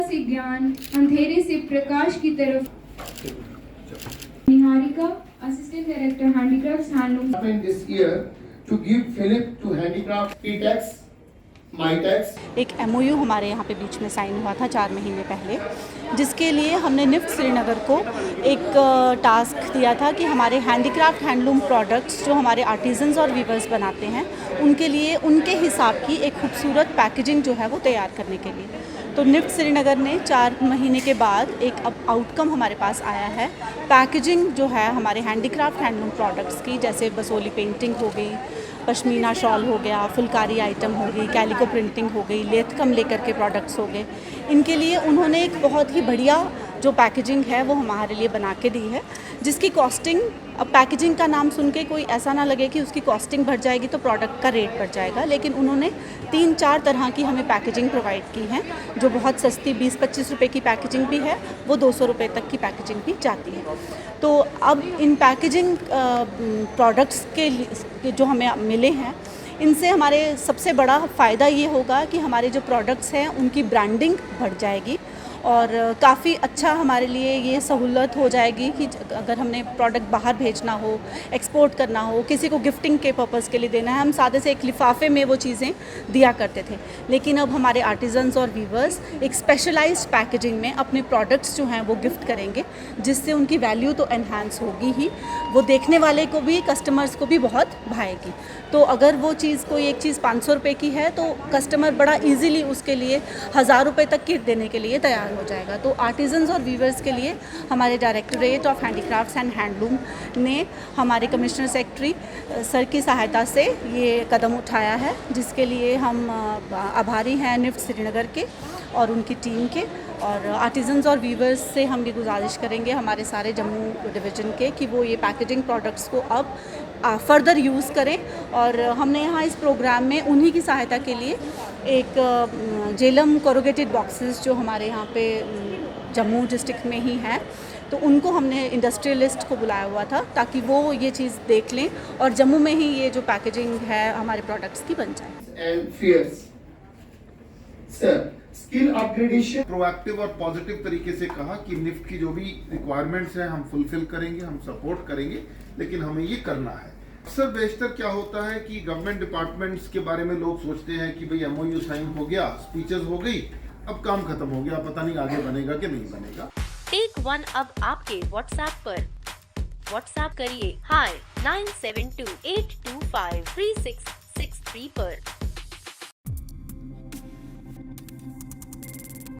से ज्ञान, अंधेरे से प्रकाश की तरफ। Niharika, assistant director handicrafts handloom. This year to give Philip to handicraft E-Tax, MyTax। एक MOU हमारे यहाँ पे बीच में साइन हुआ था 4 महीने पहले, जिसके लिए हमने निफ्ट श्रीनगर को एक टास्क दिया था कि हमारे हैंडीक्राफ्ट हैंडलूम प्रोडक्ट्स जो हमारे आर्टिजन्स और वीवर्स बनाते हैं उनके लिए उनके हिसाब की एक खूबसूरत पैकेजिंग जो है वो तैयार करने के लिए। तो निफ्ट श्रीनगर ने 4 महीने के बाद एक अब आउटकम हमारे पास आया है। पैकेजिंग जो है हमारे हैंडीक्राफ्ट हैंडलूम प्रोडक्ट्स की, जैसे बसोली पेंटिंग हो गई, पश्मीना शॉल हो गया, फुलकारी आइटम हो गई, कैलिको प्रिंटिंग हो गई, लेथ कम लेकर के प्रोडक्ट्स हो गए, इनके लिए उन्होंने एक बहुत ही बढ़िया जो पैकेजिंग है वो हमारे लिए बना के दी है, जिसकी कॉस्टिंग, अब पैकेजिंग का नाम सुन के कोई ऐसा ना लगे कि उसकी कॉस्टिंग बढ़ जाएगी तो प्रोडक्ट का रेट बढ़ जाएगा, लेकिन उन्होंने 3-4 तरह की हमें पैकेजिंग प्रोवाइड की है, जो बहुत सस्ती 20-25 रुपये की पैकेजिंग भी है, वो 200 रुपये तक की पैकेजिंग भी जाती है। तो अब इन पैकेजिंग प्रोडक्ट्स के जो हमें मिले हैं, इनसे हमारे सबसे बड़ा फ़ायदा ये होगा कि हमारे जो प्रोडक्ट्स हैं उनकी ब्रांडिंग बढ़ जाएगी और काफ़ी अच्छा हमारे लिए ये सहूलत हो जाएगी कि अगर हमने प्रोडक्ट बाहर भेजना हो, एक्सपोर्ट करना हो, किसी को गिफ्टिंग के पर्पज़ के लिए देना है, हम सादे से एक लिफाफे में वो चीज़ें दिया करते थे, लेकिन अब हमारे आर्टिजन्स और वीवर्स एक स्पेशलाइज्ड पैकेजिंग में अपने प्रोडक्ट्स जो हैं वो गिफ्ट करेंगे, जिससे उनकी वैल्यू तो एनहांस होगी ही, वो देखने वाले को भी, कस्टमर्स को भी बहुत भाएगी। तो अगर वो चीज़, कोई एक चीज़ 500 रुपये की है तो कस्टमर बड़ा ईजीली उसके लिए 1000 रुपये तक किट देने के लिए तैयार हो जाएगा। तो आर्टिजन्स और वीवर्स के लिए हमारे directorate of handicrafts and handloom ने हमारे कमिश्नर सेक्रेटरी सर की सहायता से ये कदम उठाया है, जिसके लिए हम आभारी हैं निफ्ट श्रीनगर के और उनकी टीम के। और आर्टिजन्स और वीवर्स से हम ये गुजारिश करेंगे हमारे सारे जम्मू डिवीज़न के कि वो ये पैकेजिंग प्रोडक्ट्स को अब फर्दर यूज़ करें। और हमने यहाँ इस प्रोग्राम में उन्हीं की सहायता के लिए एक जेलम कोरुगेटेड बॉक्सेस जो हमारे यहाँ पे जम्मू डिस्ट्रिक्ट में ही हैं, तो उनको हमने इंडस्ट्रियलिस्ट को बुलाया हुआ था ताकि वो ये चीज़ देख लें और जम्मू में ही ये जो पैकेजिंग है हमारे प्रोडक्ट्स की बन जाए। स्किल अपग्रेडेशन, प्रोएक्टिव और पॉजिटिव तरीके से कहा कि निफ्ट की जो भी रिक्वायरमेंट्स हैं हम फुलफिल करेंगे, हम सपोर्ट करेंगे, लेकिन हमें ये करना है। अक्सर बेशतर क्या होता है कि गवर्नमेंट डिपार्टमेंट्स के बारे में लोग सोचते हैं कि भाई MOU साइन हो गया, स्पीचेस हो गई, अब काम खत्म हो गया, पता नहीं आगे बनेगा कि नहीं बनेगा। टेक वन अब आपके व्हाट्सएप पर। व्हाट्सएप करिए hi 9728253663 पर।